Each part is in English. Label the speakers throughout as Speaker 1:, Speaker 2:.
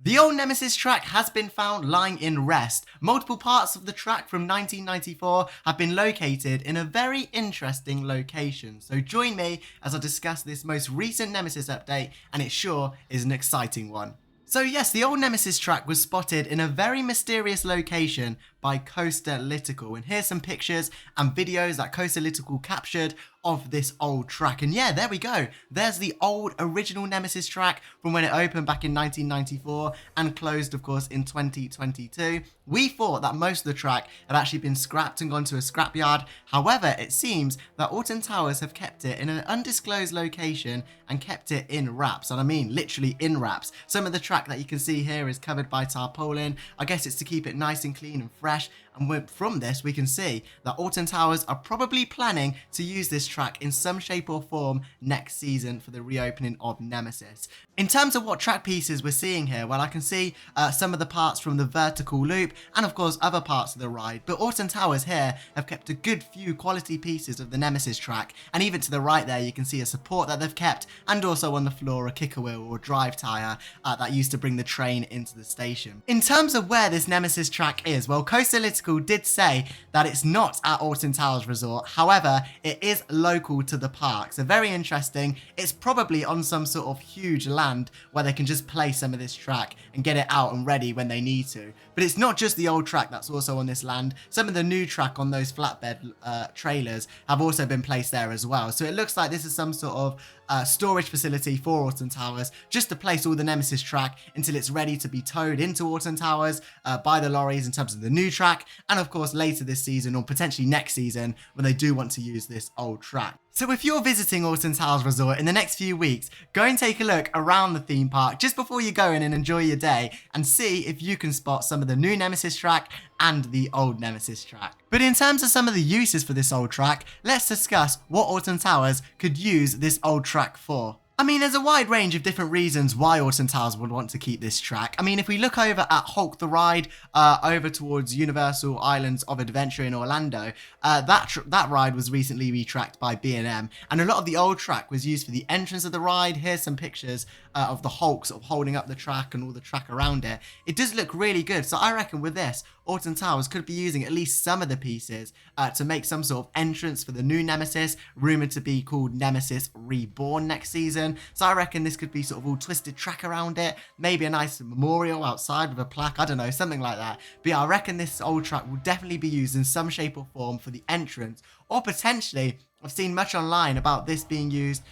Speaker 1: The old Nemesis track has been found lying in rest. Multiple parts of the track from 1994 have been located in a very interesting location. So join me as I discuss this most recent Nemesis update, and it sure is an exciting one. So yes, the old Nemesis track was spotted in a very mysterious location by Coastalytical, and here's some pictures and videos that Coastalytical captured of this old track. And yeah, there we go. There's the old original Nemesis track from when it opened back in 1994 and closed, of course, in 2022. We thought that most of the track had actually been scrapped and gone to a scrapyard. However, it seems that Alton Towers have kept it in an undisclosed location and kept it in wraps. And I mean literally in wraps. Some of the track that you can see here is covered by tarpaulin. I guess it's to keep it nice and clean and fresh. And from this, we can see that Alton Towers are probably planning to use this track in some shape or form next season for the reopening of Nemesis. In terms of what track pieces we're seeing here, well, I can see some of the parts from the vertical loop and, of course, other parts of the ride. But Alton Towers here have kept a good few quality pieces of the Nemesis track. And even to the right there, you can see a support that they've kept, and also on the floor a kicker wheel or drive tyre that used to bring the train into the station. In terms of where this Nemesis track is, well, Coastalytical did say that it's not at Alton Towers Resort. However, it is local to the park. So very interesting. It's probably on some sort of huge land where they can just play some of this track and get it out and ready when they need to. But it's not just the old track that's also on this land. Some of the new track on those flatbed trailers have also been placed there as well. So it looks like this is some sort of storage facility for Alton Towers, just to place all the Nemesis track until it's ready to be towed into Alton Towers by the lorries in terms of the new track, and of course later this season or potentially next season when they do want to use this old track. So if you're visiting Alton Towers Resort in the next few weeks, go and take a look around the theme park just before you go in and enjoy your day, and see if you can spot some of the new Nemesis track and the old Nemesis track. But in terms of some of the uses for this old track, let's discuss what Alton Towers could use this old track for. I mean, there's a wide range of different reasons why Alton Towers would want to keep this track. I mean, if we look over at Hulk the Ride, over towards Universal Islands of Adventure in Orlando, that ride was recently retracked by B&M, and a lot of the old track was used for the entrance of the ride. Here's some pictures of the Hulk sort of holding up the track and all the track around it. It does look really good, so I reckon with this, Alton Towers could be using at least some of the pieces to make some sort of entrance for the new Nemesis, rumoured to be called Nemesis Reborn next season. So I reckon this could be sort of all twisted track around it, maybe a nice memorial outside with a plaque, I don't know, something like that. But yeah, I reckon this old track will definitely be used in some shape or form for the entrance, or potentially, I've seen much online about this being used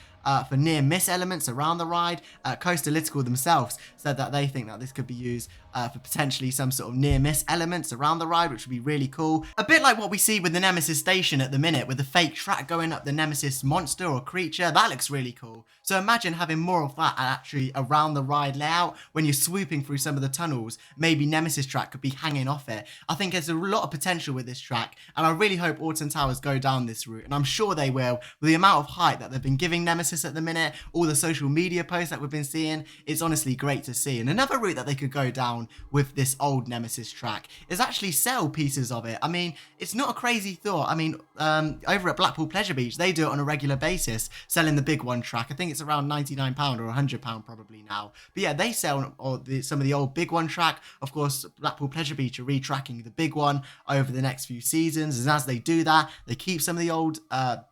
Speaker 1: for near-miss elements around the ride. Coastalytical themselves said that they think that this could be used for potentially some sort of near-miss elements around the ride, which would be really cool. A bit like what we see with the Nemesis station at the minute, with the fake track going up the Nemesis monster or creature. That looks really cool. So imagine having more of that actually around the ride layout when you're swooping through some of the tunnels. Maybe Nemesis track could be hanging off it. I think there's a lot of potential with this track, and I really hope Alton Towers go down this route, and I'm sure they will. With the amount of hype that they've been giving Nemesis at the minute, all the social media posts that we've been seeing, it's honestly great to see. And another route that they could go down with this old Nemesis track is actually sell pieces of it. I mean, it's not a crazy thought. I mean, over at Blackpool Pleasure Beach, they do it on a regular basis, selling the big one track. I think it's around £99 or £100 probably now. But yeah, they sell some of the old big one track. Of course, Blackpool Pleasure Beach are retracking the big one over the next few seasons, and as they do that, they keep some of the old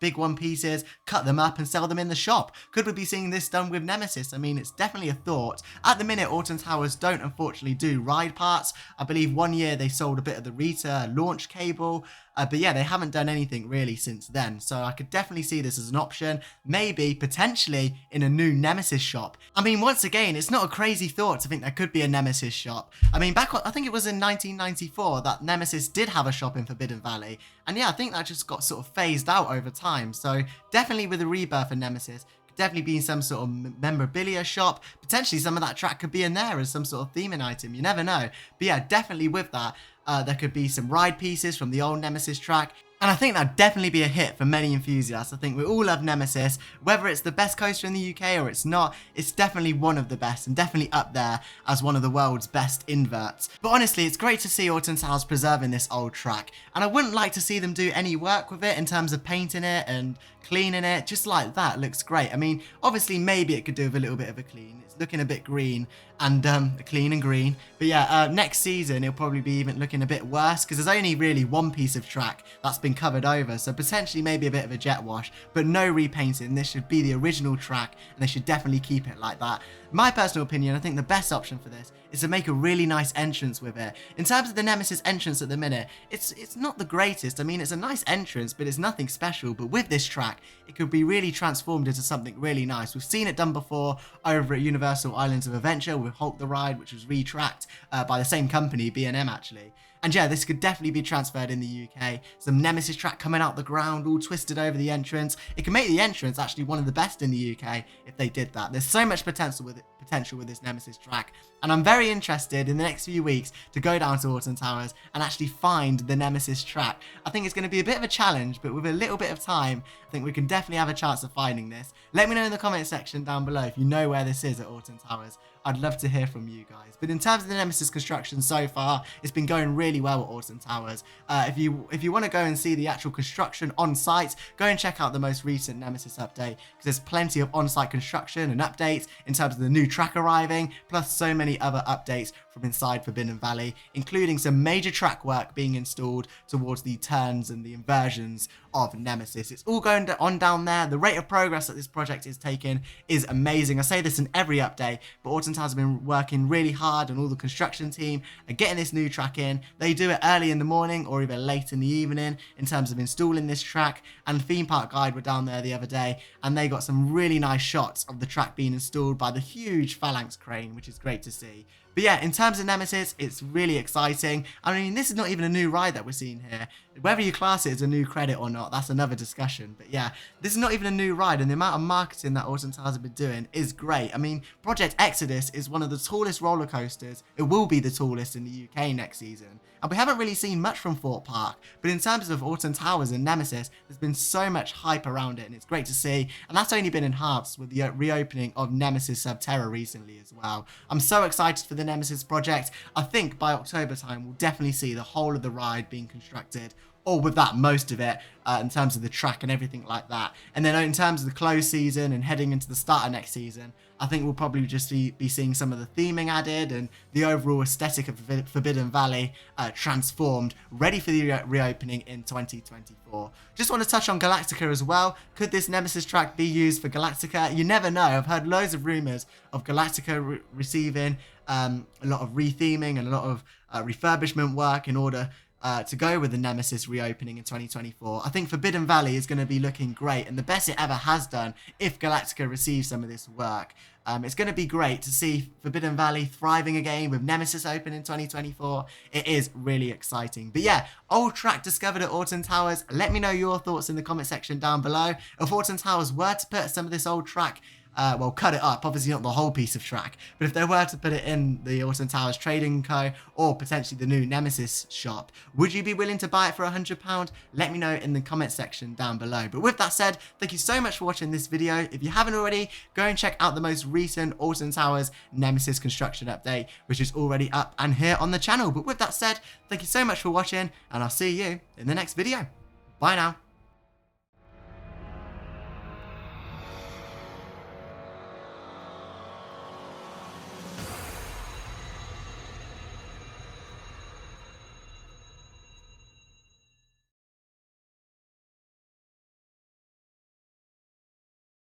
Speaker 1: big one pieces, cut them up and sell them in the shop. Could we be seeing this done with Nemesis? I mean, it's definitely a thought. At the minute, Alton Towers don't unfortunately do ride parts. I believe one year they sold a bit of the Rita launch cable, but yeah, they haven't done anything really since then. So I could definitely see this as an option, maybe potentially in a new Nemesis shop. I mean, once again, it's not a crazy thought to think there could be a Nemesis shop. I mean, I think it was in 1994 that Nemesis did have a shop in Forbidden Valley, and yeah, I think that just got sort of phased out over time. So definitely with the rebirth of Nemesis, definitely be in some sort of memorabilia shop. Potentially some of that track could be in there as some sort of theming item. You never know. But yeah, definitely with that, there could be some ride pieces from the old Nemesis track. And I think that'd definitely be a hit for many enthusiasts. I think we all love Nemesis. Whether it's the best coaster in the UK or it's not, it's definitely one of the best and definitely up there as one of the world's best inverts. But honestly, it's great to see Alton Towers preserving this old track. And I wouldn't like to see them do any work with it in terms of painting it and cleaning it. Just like that, looks great. I mean, obviously maybe it could do with a little bit of a clean. It's looking a bit green and clean and green. But yeah, next season it'll probably be even looking a bit worse because there's only really one piece of track that's been covered over, so potentially maybe a bit of a jet wash, but no repainting. This should be the original track and they should definitely keep it like that. In my personal opinion, I think the best option for this is to make a really nice entrance with it. In terms of the Nemesis entrance at the minute, it's not the greatest. I mean, it's a nice entrance, but it's nothing special. But with this track, it could be really transformed into something really nice. We've seen it done before over at Universal Islands of Adventure with Hulk the Ride, which was retracked by the same company, B&M actually. And yeah, this could definitely be transferred in the UK. Some Nemesis track coming out the ground, all twisted over the entrance. It can make the entrance actually one of the best in the UK if they did that. There's so much potential with this Nemesis track. And I'm very interested in the next few weeks to go down to Alton Towers and actually find the Nemesis track. I think it's going to be a bit of a challenge, but with a little bit of time, I think we can definitely have a chance of finding this. Let me know in the comment section down below if you know where this is at Alton Towers. I'd love to hear from you guys. But in terms of the Nemesis construction so far, it's been going really well at Alton Towers. If you want to go and see the actual construction on site, go and check out the most recent Nemesis update because there's plenty of on-site construction and updates in terms of the new track arriving, plus so many other updates from inside Forbidden Valley, including some major track work being installed towards the turns and the inversions of Nemesis. It's all going on down there. The rate of progress that this project is taking is amazing. I say this in every update, but Alton Towers have been working really hard, and all the construction team are getting this new track in. They do it early in the morning or even late in the evening in terms of installing this track, and Theme Park Guide were down there the other day and they got some really nice shots of the track being installed by the huge phalanx crane, which is great to see. But yeah, in terms of Nemesis, it's really exciting. I mean, this is not even a new ride that we're seeing here. Whether you class it as a new credit or not, that's another discussion. But yeah, this is not even a new ride, and the amount of marketing that Alton Towers have been doing is great. I mean, Project Exodus is one of the tallest roller coasters. It will be the tallest in the UK next season. And we haven't really seen much from Fort Park, but in terms of Alton Towers and Nemesis, there's been so much hype around it, and it's great to see. And that's only been enhanced with the reopening of Nemesis Sub-Terra recently as well. I'm so excited for the Nemesis project. I think by October time, we'll definitely see the whole of the ride being constructed, or with that, most of it, in terms of the track and everything like that. And then in terms of the close season and heading into the start of next season, I think we'll probably just be seeing some of the theming added and the overall aesthetic of Forbidden Valley transformed, ready for the reopening in 2024. Just want to touch on Galactica as well. Could this Nemesis track be used for Galactica? You never know. I've heard loads of rumours of Galactica receiving a lot of retheming and a lot of refurbishment work in order to go with the Nemesis reopening in 2024. I think Forbidden Valley is going to be looking great, and the best it ever has done if Galactica receives some of this work. It's going to be great to see Forbidden Valley thriving again with Nemesis open in 2024. It is really exciting. But yeah, old track discovered at Alton Towers. Let me know your thoughts in the comment section down below. If Alton Towers were to put some of this old track well, cut it up, obviously not the whole piece of track, but if they were to put it in the Alton Towers Trading Co. or potentially the new Nemesis shop, would you be willing to buy it for £100? Let me know in the comment section down below. But with that said, thank you so much for watching this video. If you haven't already, go and check out the most recent Alton Towers Nemesis construction update, which is already up and here on the channel. But with that said, thank you so much for watching, and I'll see you in the next video. Bye now.